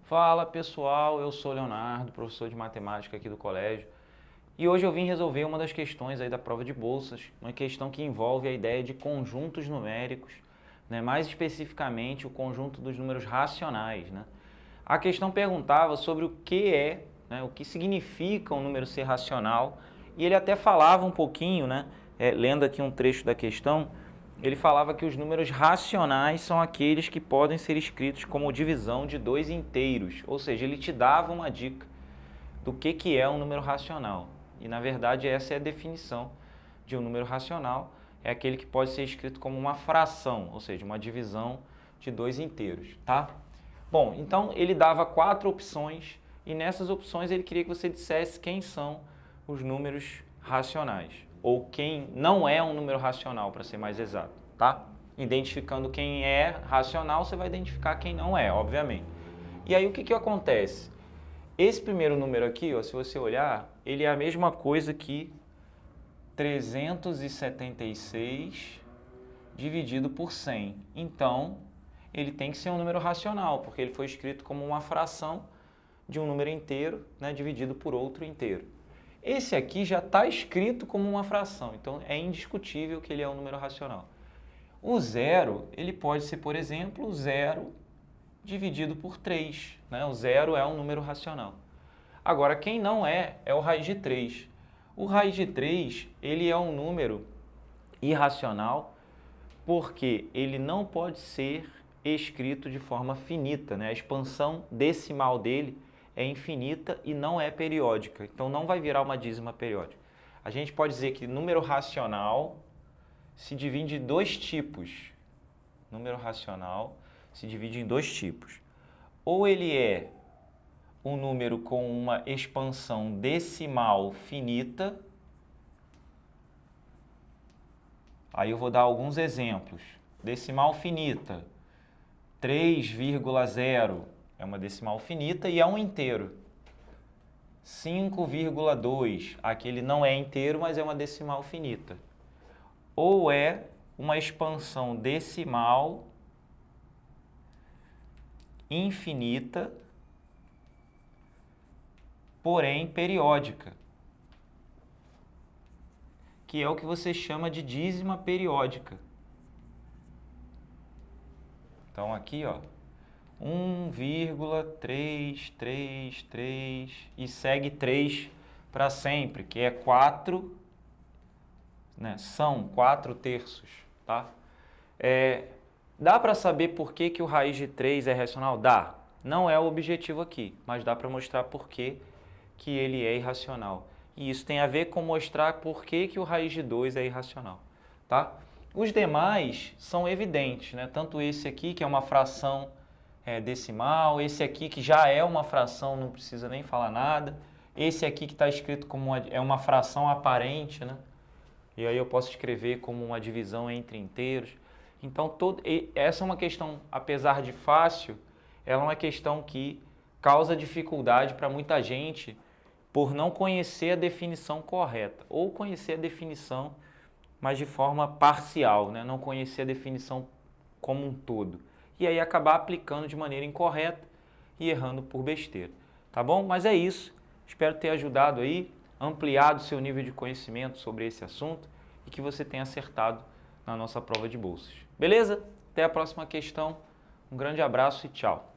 Fala pessoal, eu sou Leonardo, professor de matemática aqui do colégio, e hoje eu vim resolver uma das questões aí da prova de bolsas, uma questão que envolve a ideia de conjuntos numéricos, né? Mais especificamente o conjunto dos números racionais, né? A questão perguntava sobre o que é, né, o que significa um número ser racional, e ele até falava um pouquinho, né, lendo aqui um trecho da questão, ele falava que os números racionais são aqueles que podem ser escritos como divisão de dois inteiros, ou seja, ele te dava uma dica do que é um número racional. E na verdade essa é a definição de um número racional, é aquele que pode ser escrito como uma fração, ou seja, uma divisão de dois inteiros, tá? Bom, então ele dava 4 opções e nessas opções ele queria que você dissesse quem são os números racionais, ou quem não é um número racional, para ser mais exato, tá? Identificando quem é racional, você vai identificar quem não é, obviamente. E aí o que acontece? Esse primeiro número aqui, ó, se você olhar, ele é a mesma coisa que 376 dividido por 100. Então, ele tem que ser um número racional, porque ele foi escrito como uma fração de um número inteiro, né, dividido por outro inteiro. Esse aqui já está escrito como uma fração, então é indiscutível que ele é um número racional. O zero, ele pode ser, por exemplo, 0 dividido por 3. Né? O zero é um número racional. Agora, quem não é o raiz de 3. O raiz de 3, ele é um número irracional porque ele não pode ser escrito de forma finita, né? A expansão decimal dele é infinita e não é periódica, então não vai virar uma dízima periódica. A gente pode dizer que número racional se divide em dois tipos. Número racional se divide em dois tipos. Ou ele é um número com uma expansão decimal finita. Aí eu vou dar alguns exemplos. Decimal finita, 3,0 é uma decimal finita e é um inteiro. 5,2, aquele não é inteiro, mas é uma decimal finita. Ou é uma expansão decimal infinita, porém periódica, que é o que você chama de dízima periódica. Então aqui, ó, 1,333 e segue 3 para sempre, que é 4, né? São 4 terços, tá? Dá para saber por que o raiz de 3 é racional? Dá. Não é o objetivo aqui, mas dá para mostrar por que ele é irracional. E isso tem a ver com mostrar por que o raiz de 2 é irracional, tá? Os demais são evidentes, né? Tanto esse aqui, que é uma fração decimal, esse aqui que já é uma fração, não precisa nem falar nada, esse aqui que está escrito como uma fração aparente, né? E aí eu posso escrever como uma divisão entre inteiros. Então, essa é uma questão, apesar de fácil, ela é uma questão que causa dificuldade para muita gente por não conhecer a definição correta, ou conhecer a definição, mas de forma parcial, né? Não conhecer a definição como um todo. E aí acabar aplicando de maneira incorreta e errando por besteira. Tá bom? Mas é isso. Espero ter ajudado aí, ampliado seu nível de conhecimento sobre esse assunto e que você tenha acertado na nossa prova de bolsas. Beleza? Até a próxima questão. Um grande abraço e tchau.